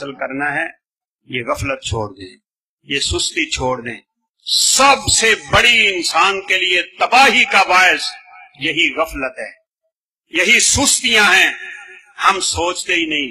हासिल करना है, ये गफलत छोड़ दें, ये सुस्ती छोड़ दें। सबसे बड़ी इंसान के लिए तबाही का बायस यही गफलत है, यही सुस्तियां हैं। हम सोचते ही नहीं,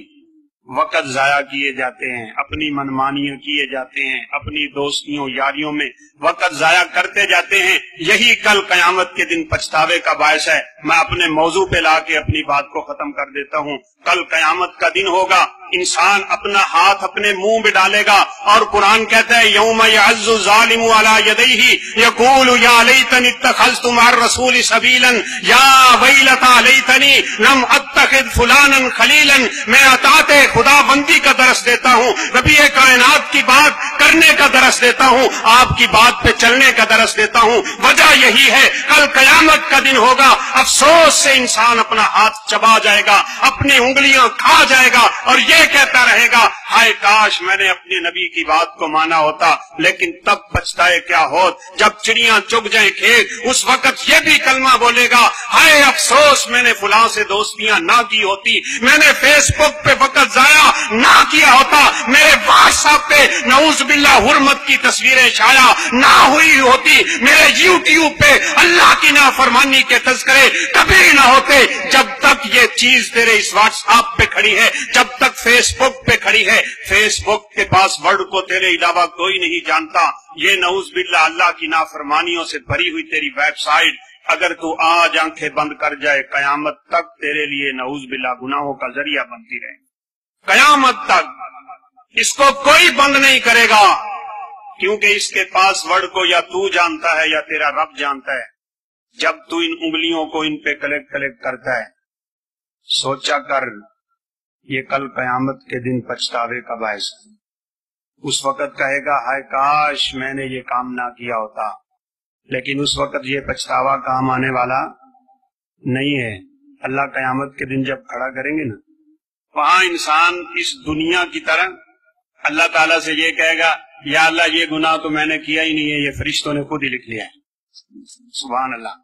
वक़्त जाया किए जाते हैं, अपनी मनमानियां किए जाते हैं, अपनी दोस्तियों यारियों में वक़्त जाया करते जाते हैं। यही कल कयामत के दिन पछतावे का बायस है। मैं अपने मौजू पे लाके अपनी बात को खत्म कर देता हूँ। कल कयामत का दिन होगा, इंसान अपना हाथ अपने मुंह में डालेगा और कुरान कहता है यौम यअज़्ज़ु ज़ालिमु अला यदैहि यक़ूलु या लैतनी इत्तख़ज़्तु मअर रसूलि सबीलन या वैलता लैतनी लम अत्तख़िज़ फुलानन खलीलन। मैं अताते खुदाबंदी का दरस देता हूँ, नबी कायनात की बात करने का दरस देता हूँ, आपकी बात पे चलने का दरस देता हूँ। वजह यही है, कल कयामत का दिन होगा, अफसोस से इंसान अपना हाथ चबा जाएगा, अपनी उंगलियां खा जाएगा और ये कहता रहेगा हाय काश मैंने अपने नबी की बात को माना होता। लेकिन तब पछताए क्या होत जब चिड़ियां चुग जाए खेत, उस वक्त ये भी कलमा बोलेगा हाय अफसोस मैंने फुला से दोस्तियां ना की होती, मैंने फेसबुक पे वक्त जाया ना किया होता, मेरे व्हाट्सएप पे नऊज़ बिल्लाह हुर्मत की तस्वीरें शाया ना हुई होती, मेरे यूट्यूब पे अल्लाह की नाफरमानी के तज़किरे कभी ना होते। जब तक ये चीज तेरे इस व्हाट्सएप पे खड़ी है, जब तक फेसबुक पे खड़ी है, फेसबुक के पासवर्ड को तेरे अलावा कोई नहीं जानता। ये नऊज़ बिल्लाह अल्लाह की नाफरमानियों से भरी हुई तेरी वेबसाइट अगर तू आज आंखें बंद कर जाए, कयामत तक तेरे लिए नऊज़ बिल्लाह गुनाहों का जरिया बनती रहे। कयामत तक इसको कोई बंद नहीं करेगा, क्योंकि इसके पासवर्ड को या तू जानता है या तेरा रब जानता है। जब तू इन उंगलियों को इन पे कलेक्ट करता है, सोचा कर ये कल कयामत के दिन पछतावे का बायस है। उस वक्त कहेगा हाय काश मैंने ये काम ना किया होता, लेकिन उस वक्त ये पछतावा काम आने वाला नहीं है। अल्लाह कयामत के दिन जब खड़ा करेंगे ना, वहां इंसान इस दुनिया की तरह अल्लाह ताला से ये कहेगा या अल्लाह ये गुनाह तो मैंने किया ही नहीं है, ये फरिश्तों ने खुद ही लिख लिया है। सुभान अल्लाह।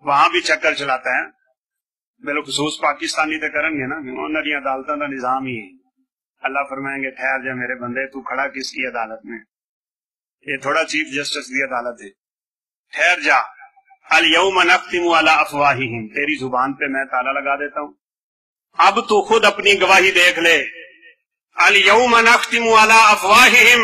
वहां भी चक्कर चलाता है, बिलखुसूस पाकिस्तानी तो करेंगे ना, उन्होंने अदालतों का निजाम ही है। अल्लाह फरमाएंगे ठहर जा मेरे बंदे, तू खड़ा किसकी अदालत में? ये थोड़ा चीफ जस्टिस की अदालत है। ठहर जा। अल यौम नख्तिमु अला अफवाहिहिम, तेरी जुबान पे मैं ताला लगा देता हूँ, अब तू खुद अपनी गवाही देख ले। अल यौम नख्तिमु अला अफवाहिहिम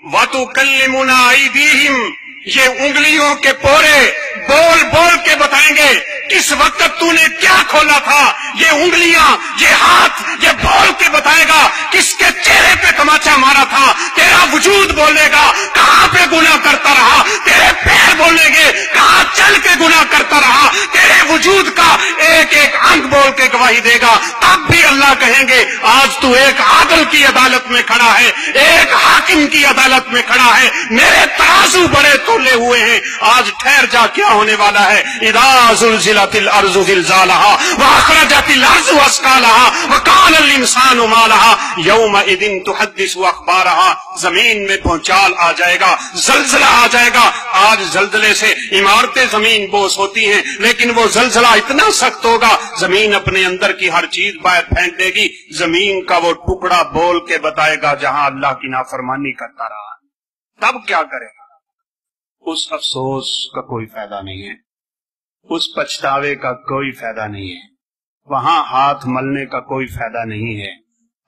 व तुकल्लिमुना अयदीहिम, ये उंगलियों के पोरे बोल बोल के बताएंगे किस वक्त तूने क्या खोला था। ये उंगलियां, ये हाथ, ये बोल के बताएगा किसके चेहरे पे तमाचा मारा था। तेरा वजूद बोलेगा कहां पे गुनाह करता रहा, तेरे पैर बोलेंगे कहां चल के गुनाह करता रहा। तेरे वजूद का एक एक अंग बोल के गवाही देगा। तब भी अल्लाह कहेंगे आज तू एक आदल की अदालत में खड़ा है, एक हाकिम की अदालत में खड़ा है, मेरे तराजू बड़े तोले हुए हैं। आज ठहर जा, क्या होने वाला है। इदा ज़ुलज़िलतिल अर्ज़ु ज़िलज़ालहा व अख़रजतिल अर्ज़ु अस्क़ालहा व क़ालल इंसानु मा लहा यौमइज़िन तुहद्दिसु अख़बारहा, जमीन में भूचाल आ जाएगा, जलजला आ जाएगा। आज जलजले से इमारतें जमीन बोस होती हैं, लेकिन वो जलजला इतना सख्त होगा जमीन अपने अंदर की हर चीज बाहर फेंक देगी। जमीन का वो टुकड़ा बोल के बताएगा जहां अल्लाह की नाफरमानी करता रहा। तब क्या करेगा? उस अफसोस का कोई फायदा नहीं है, उस पछतावे का कोई फायदा नहीं है, वहां हाथ मलने का कोई फायदा नहीं है।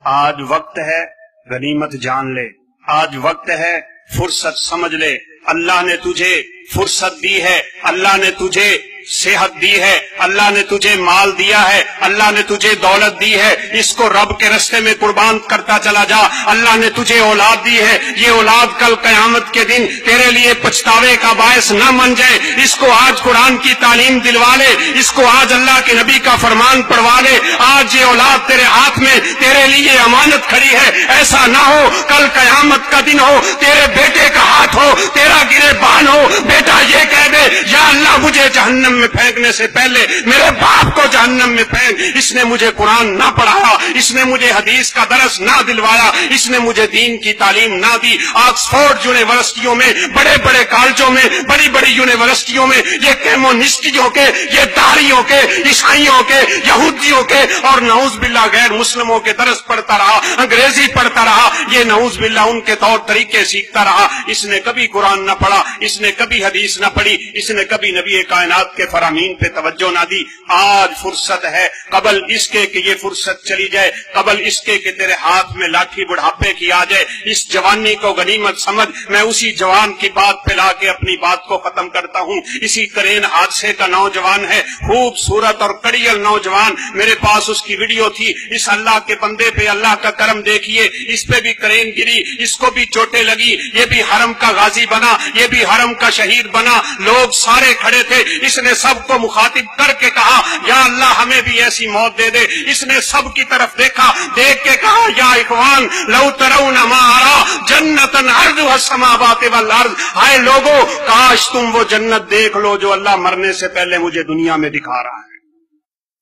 आज वक्त है गनीमत जान ले, आज वक्त है फुर्सत समझ ले। अल्लाह ने तुझे फुर्सत दी है, अल्लाह ने तुझे सेहत दी है, अल्लाह ने तुझे माल दिया है, अल्लाह ने तुझे दौलत दी है, इसको रब के रास्ते में कुर्बान करता चला जा। अल्लाह ने तुझे औलाद दी है, ये औलाद कल कयामत के दिन तेरे लिए पछतावे का बायस न बन जाए। इसको आज कुरान की तालीम दिलवा ले, इसको आज अल्लाह के नबी का फरमान पढ़वा ले। आज ये औलाद तेरे हाथ में तेरे लिए अमानत खड़ी है। ऐसा ना हो कल कयामत का दिन हो, तेरे बेटे का हाथ हो, तेरा गिरेबान हो, बेटा ये कह दे या अल्लाह मुझे जहन्नम जहन्नम में फेंकने से पहले मेरे बाप को जहन्नम में फेंक। इसने मुझे कुरान ना पढ़ाया, इसने मुझे हदीस का दरस ना दिलवाया, इसने मुझे दीन की तालीम ना दी। ऑक्सफोर्ड यूनिवर्सिटियों में, बड़े बड़े कॉलेजों में, बड़ी बड़ी यूनिवर्सिटियों में ये कम्युनिस्टियों के, ये दारियों के, ईसाइयों के, यहूदियों के और नऊज बिल्ला गैर मुस्लिमों के दरस पढ़ता रहा, अंग्रेजी पढ़ता रहा, ये नऊज बिल्ला उनके तौर तरीके सीखता रहा। इसने कभी कुरान न पढ़ा, इसने कभी हदीस न पढ़ी, इसने कभी नबी कायनात के फरामीन पे तवज्जो ना दी। आज फुर्सत है, कबल इसके कि ये फुर्सत चली जाए, कबल इसके कि तेरे हाथ में लाठी बुढ़ापे की आ जाए। इस जवानी को गनीमत समझ। मैं उसी जवान की बात पे ला के अपनी बात को खत्म करता हूँ। इसी करेन हादसे का नौजवान है, खूबसूरत और कड़ियल नौजवान। मेरे पास उसकी वीडियो थी। इस अल्लाह के बंदे पे अल्लाह का करम देखिए, इस पे भी करेन गिरी, इसको भी चोटें लगी, ये भी हरम का गाजी बना, ये भी हरम का शहीद बना। लोग सारे खड़े थे, इसने सबको मुखातिब करके कहा, या अल्लाह हमें भी ऐसी मौत दे दे। इसने सब की तरफ देखा, देख के कहा, या इखवान लौ तरौना मा अरा जन्नतन अर्जुहा समावाति वल अर्ज। हाय लोगों, काश तुम वो जन्नत देख लो जो अल्लाह मरने से पहले मुझे दुनिया में दिखा रहा है।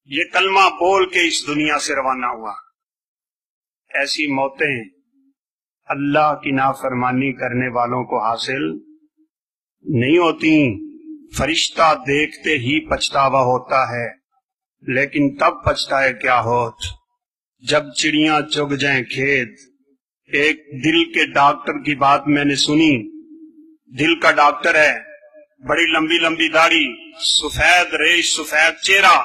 ये कलमा बोल के इस दुनिया से रवाना हुआ। ऐसी मौतें अल्लाह की नाफरमानी करने वालों को हासिल नहीं होती। फरिश्ता देखते ही पछतावा होता है, लेकिन तब पछताए क्या होत जब चिड़ियां चुग जाएं खेत। एक दिल के डॉक्टर की बात मैंने सुनी। दिल का डॉक्टर है, बड़ी लंबी लंबी दाढ़ी, सफेद रेश, सफेद चेहरा,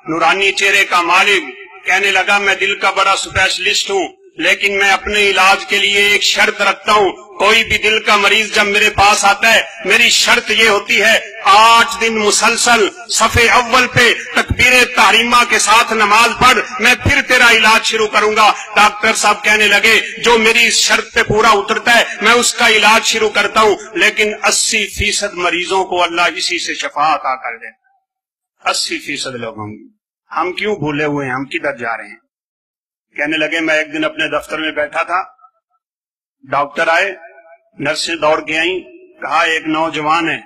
नूरानी चेहरे का मालिक। कहने लगा, मैं दिल का बड़ा स्पेशलिस्ट हूँ, लेकिन मैं अपने इलाज के लिए एक शर्त रखता हूँ। कोई भी दिल का मरीज जब मेरे पास आता है, मेरी शर्त ये होती है, 8 दिन मुसलसल सफे अव्वल पे तकबीरे तहरीमा के साथ नमाज पढ़, मैं फिर तेरा इलाज शुरू करूंगा। डॉक्टर साहब कहने लगे, जो मेरी शर्त पे पूरा उतरता है मैं उसका इलाज शुरू करता हूँ, लेकिन 80% मरीजों को अल्लाह इसी से शफा अता कर दे। 80% लोग होंगे। हम क्यों भूले हुए हैं, हम किधर जा रहे हैं? कहने लगे, मैं एक दिन अपने दफ्तर में बैठा था, डॉक्टर आए, नर्सें दौड़ के आई, कहा एक नौजवान है,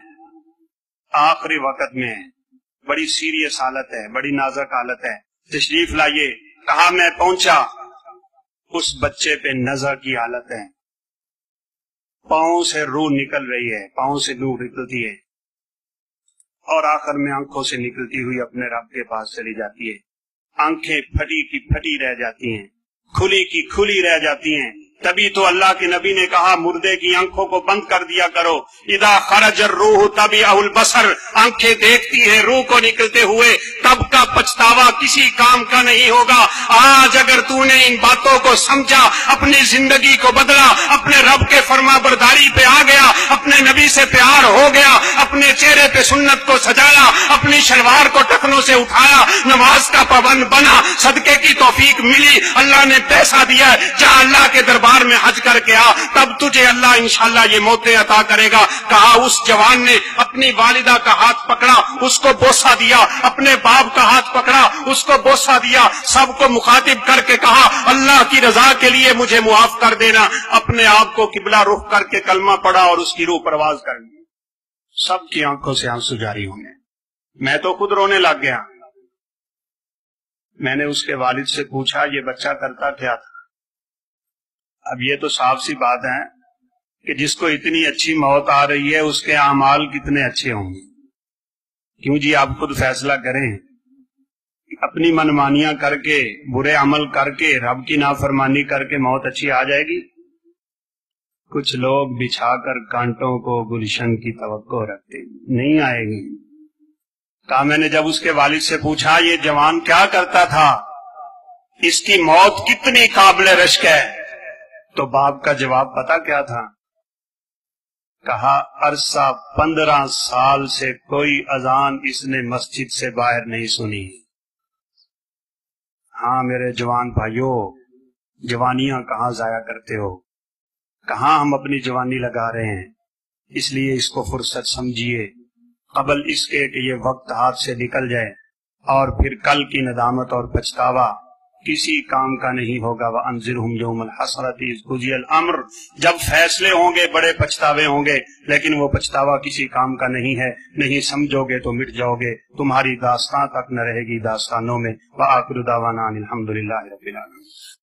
आखिरी वक्त में है, बड़ी सीरियस हालत है, बड़ी नाजुक हालत है, तशरीफ लाइए। कहा, मैं पहुंचा, उस बच्चे पे नजर की हालत है, पांव से रूह निकल रही है, पांव से रूह निकलती है और आखिर में आंखों से निकलती हुई अपने रब के पास चली जाती है। आंखें फटी की फटी रह जाती हैं, खुली की खुली रह जाती हैं। तभी तो अल्लाह के नबी ने कहा, मुर्दे की आंखों को बंद कर दिया करो। इदा खरज रूह तभी अहुल बसर, आंखें देखती हैं रूह को निकलते हुए, तब का पछतावा किसी काम का नहीं होगा। आज अगर तूने इन बातों को समझा, अपनी जिंदगी को बदला, अपने रब के फरमाबरदारी पे आ गया, अपने नबी से प्यार हो गया, अपने चेहरे पे सुन्नत को सजाया, अपनी शलवार को टखनों से उठाया, नमाज का पाबंद बना, सदके की तौफीक मिली, अल्लाह ने पैसा दिया, जा अल्लाह के दरबार में हज करके आ, तब तुझे अल्लाह इंशाअल्लाह ये मौतें अता करेगा। कहा, उस जवान ने अपनी वालिदा का हाथ पकड़ा, उसको बोसा दिया, अपने बाप का हाथ पकड़ा, उसको बोसा दिया, सबको मुखातिब करके कहा, अल्लाह की रजा के लिए मुझे मुआफ कर देना। अपने आप को किबला रुख करके कलमा पड़ा और उसकी रूह परवाज कर ली। सबकी आंखों से आंसू जारी होंगे। मैं तो खुद रोने लग गया। मैंने उसके वालिद से पूछा, ये बच्चा करता क्या था? अब ये तो साफ सी बात है कि जिसको इतनी अच्छी मौत आ रही है, उसके आमाल कितने अच्छे होंगे। क्यों जी, आप खुद फैसला करें। अपनी मनमानियां करके, बुरे अमल करके, रब की नाफरमानी करके मौत अच्छी आ जाएगी? कुछ लोग बिछाकर कांटों को गुलशन की तवक्को रखते, नहीं आएगी। कहा, मैंने जब उसके वालिद से पूछा, ये जवान क्या करता था, इसकी मौत कितनी काबिल रश्क है, तो बाप का जवाब पता क्या था? कहा, अरसा 15 साल से कोई अजान इसने मस्जिद से बाहर नहीं सुनी। हाँ मेरे जवान भाइयों, जवानियां कहाँ जाया करते हो, कहाँ हम अपनी जवानी लगा रहे हैं। इसलिए इसको फुर्सत समझिए, कबल इसके कि ये वक्त हाथ से निकल जाए और फिर कल की नदामत और पछतावा کسی کام کا نہیں ہوگا. وَأَنذِرْهُمْ يَوْمَ الْحَسْرَةِ إِذْ قُضِيَ الْأَمْرُ، جب فیصلے ہوں گے بڑے پچھتاوے ہوں گے، لیکن وہ پچھتاوا کسی کام کا نہیں ہے. نہیں سمجھو گے تو مٹ جاؤ گے، تمہاری داستان تک نہ رہے گی داستانوں میں. وَآخِرُ دَعْوَانَا أَنِ الْحَمْدُ لِلَّهِ رَبِّ الْعَالَمِينَ.